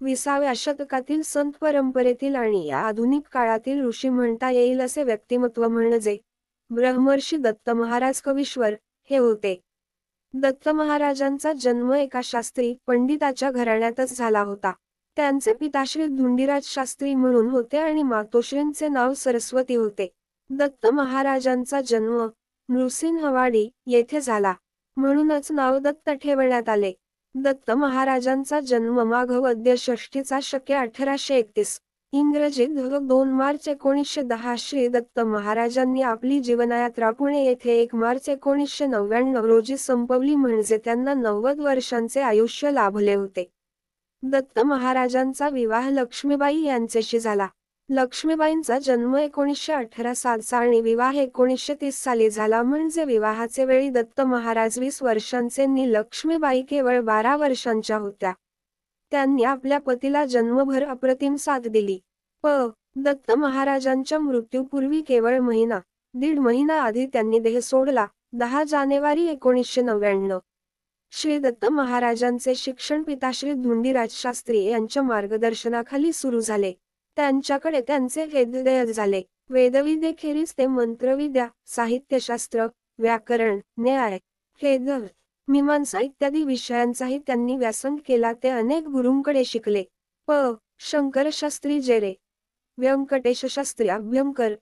20व्या शतकातील संत परंपरेतील आणि या आधुनिक काळातील ऋषी म्हणता येईल असे व्यक्तिमत्व म्हणजे ब्रह्मर्षी दत्त महाराज कवीश्वर हे होते. दत्त महाराजांचा जन्म एका शास्त्री पंडिताच्या घराण्यातच झाला होता. त्यांचे पिता श्री धुंडीराज शास्त्री म्हणून होते आणि मातोश्रींचे नाव सरस्वती होते. दत्त महाराजांचा जन्म नृसिंहवाडी येथे झाला, म्हणूनच नाव दत्त ठेवण्यात आले. दत्त महाराजांचा जन्म माघ वद्य षष्ठीचा शके 1831 इंग्रजी 2 मार्च 1910 श्री दत्त महाराजांनी आपली जीवनयात्रा पुणे येथे 1 मार्च 1999 रोजी संपवली, म्हणजे त्यांना 90 वर्षांचे आयुष्य लाभले होते. दत्त महाराजांचा विवाह लक्ष्मीबाई यांच्याशी झाला. लक्ष्मीबाईंचा जन्म 1918 सालचा आणि विवाह 1930 साली झाला, म्हणजे विवाहाचे वेळी दत्त महाराज 20 वर्षांचे नि लक्ष्मीबाई केवळ 12 वर्षांच्या होत्या. त्यांनी आपल्या पतीला जन्मभर अप्रतिम साथ दिली. दत्त महाराजांच्या मृत्यूपूर्वी केवळ दीड महिना आधी त्यांनी देह सोडला. 10 जानेवारी 1999 श्री दत्त महाराजांचे शिक्षण पिता श्री धुंडीराज शास्त्री यांच्या मार्गदर्शनाखाली सुरू झाले. त्यांच्याकडे त्यांचे वेदविद्या झाले. वेदविद्येखेरीज ते मंत्रविद्या, साहित्यशास्त्र, व्याकरण, न्याय, वेद, मीमांसा इत्यादी विषयांचाही त्यांनी व्यासंग केला. ते अनेक गुरूंकडे शिकले. शंकर शास्त्री जेरे, व्यंकटेश शास्त्री अभ्यंकर,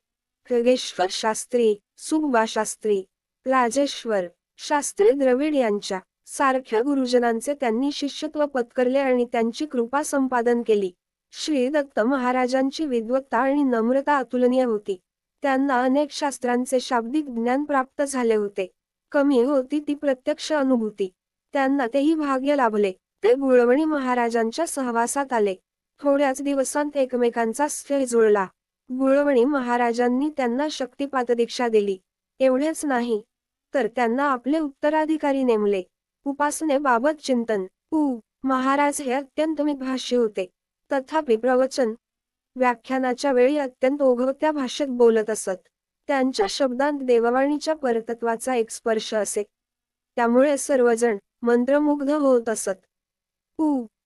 खगेश्वर शास्त्री, सुब्बा शास्त्री, राजेश्वर शास्त्री द्रविड यांच्या सारख्या गुरुजनांचे त्यांनी शिष्यत्व पत्करले आणि त्यांची कृपा संपादन केली. श्री दत्त महाराजांची विद्वत्ता आणि नम्रता अतुलनीय होती. त्यांना अनेक शास्त्रांचे शाब्दिक ज्ञान प्राप्त झाले होते. कमी होती ती प्रत्यक्ष अनुभूती. त्यांना तेही भाग्य लाभले. ते गुळवणी महाराजांच्या सहवासात आले. थोड्याच दिवसांत एकमेकांचा स्नेह जुळला. गुळवणी महाराजांनी त्यांना शक्तिपात दीक्षा दिली. एवढेच नाही, तर त्यांना आपले उत्तराधिकारी नेमले. उपासनेबाबत चिंतन. महाराज हे अत्यंत मितभाषी होते. तथापि प्रवचन, व्याख्यानाच्या वेळी अत्यंत ओघवत्या भाषेत बोलत असत. त्यांच्या शब्दांत देववाणीच्या परतत्वाचा एक स्पर्श असे. त्यामुळे सर्वजण मंत्रमुग्ध होत असत.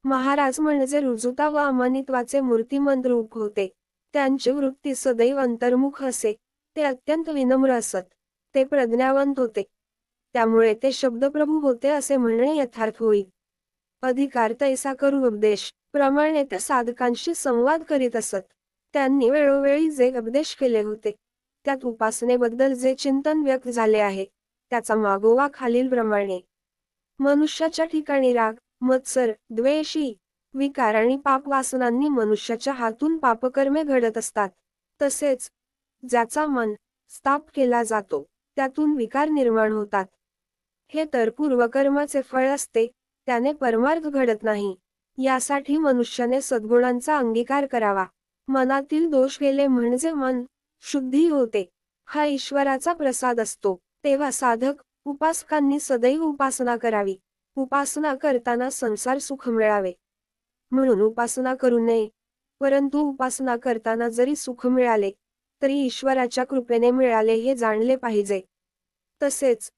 महाराज म्हणजे रुजुता व अमानित्वाचे मूर्तिमंत रूप होते. त्यांची वृत्ती सदैव अंतर्मुख असे. ते अत्यंत विनम्र असत. ते प्रज्ञावंत होते. त्यामुळे ते शब्दप्रभू होते असे म्हणणे यथार्थ होईल. अधिकार तैसा करू उपदेश प्रमाणे ते साधकांशी संवाद करीत असत. त्यांनी वेळोवेळी जे उपदेश केले होते, त्यात उपासनेबद्दल जे चिंतन व्यक्त झाले आहे, त्याचा मागोवा खालीलप्रमाणे. मनुष्याच्या ठिकाणी राग, मत्सर, द्वेषी विकार आणि पाप वासनांनी मनुष्याच्या हातून पापकर्मे घडत असतात. तसेच ज्याचा मन स्थाप केला जातो, त्यातून विकार निर्माण होतात. हे तर पूर्वकर्माचे फळ असते. त्याने परमार्थ घडत नाही. यासाठी मनुष्याने सद्गुणांचा अंगीकार करावा. मनातील दोष गेले म्हणजे मन शुद्धी होते. हा ईश्वराचा प्रसाद असतो. तेव्हा साधक उपासकांनी सदैव उपासना करावी. उपासना करताना संसार सुख मिळावे म्हणून उपासना करू नये. परंतु उपासना करताना जरी सुख मिळाले, तरी ईश्वराच्या कृपेने मिळाले हे जाणले पाहिजे. तसेच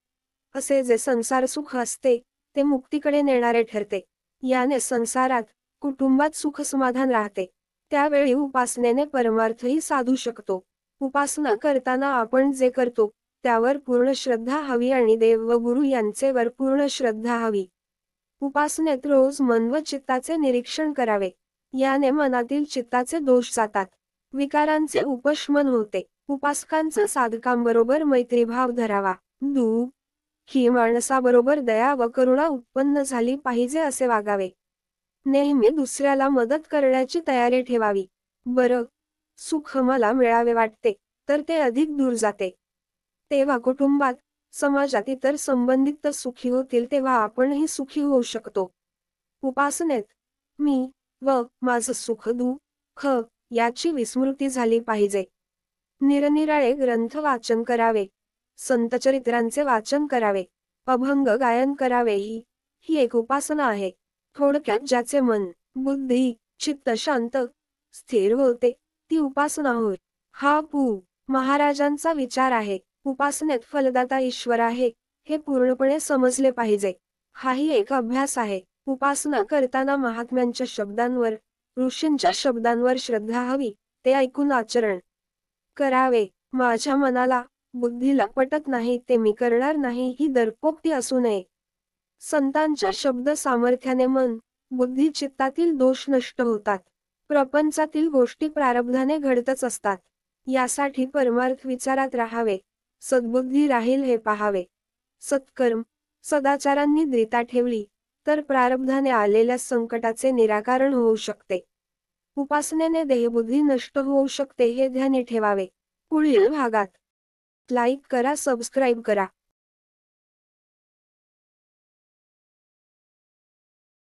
असे जे संसार सुख असते, ते मुक्तीकडे नेणारे ठरते. याने संसारात, कुटुंबात सुख समाधान राहते. त्यावेळी उपासनेने परमार्थही साधू शकतो. उपासना करताना आपण जे करतो, त्यावर पूर्ण श्रद्धा हवी आणि देव व गुरु यांचेवर पूर्ण श्रद्धा हवी. उपासनेत रोज मन व चित्ताचे निरीक्षण करावे. याने मनातील चित्ताचे दोष जातात. विकारांचे उपशमन होते. उपासकांचा साधकांबरोबर मैत्रीभाव धरावा. ही माणसाबरोबर दया व करुणा उत्पन्न झाली पाहिजे असे वागावे. नेहमी दुसऱ्याला मदत करण्याची तयारी ठेवावी. सुख मला मिळावे वाटते, तर ते अधिक दूर जाते. तेव्हा कुटुंबात, समाजात इतर संबंधित सुखी होतील, तेव्हा आपणही सुखी होऊ शकतो. उपासनेत मी व माझं सुख दुःख याची विस्मृती झाली पाहिजे. निरनिराळे ग्रंथ वाचन करावे. संतचरित्रांचे वाचन करावे. अभंग गायन करावे. ही एक उपासना आहे. थोडक्यात ज्याचे मन, बुद्धी, चित्त शांत स्थिर होते, ती उपासना होय. हा महाराजांचा विचार आहे. उपासनेत फलदाता ईश्वर आहे, हे पूर्णपणे समजले पाहिजे. हाही एक अभ्यास आहे. उपासना करताना महात्म्यांच्या शब्दांवर, ऋषींच्या शब्दांवर श्रद्धा हवी, ते ऐकून आचरण करावे. माझ्या मनाला, बुद्धीला पटत नाही ते मी करणार नाही ही दर्पोक्ती असू नये. संतांच्या शब्द सामर्थ्याने मन, बुद्धी चित्तातील दोष नष्ट होतात. प्रपंचातील गोष्टी प्रारब्धाने घडतच असतात. यासाठी परमार्थ विचारात राहावे, सद्बुद्धी राहील हे पाहावे. सत्कर्म, सदाचारांनी द्रिता ठेवली, तर प्रारब्धाने आलेल्या संकटाचे निराकरण होऊ शकते. उपासनेने देहबुद्धी नष्ट होऊ शकते हे ध्यानी ठेवावे. पुढील भागात लाईक करा, सबस्क्राईब करा.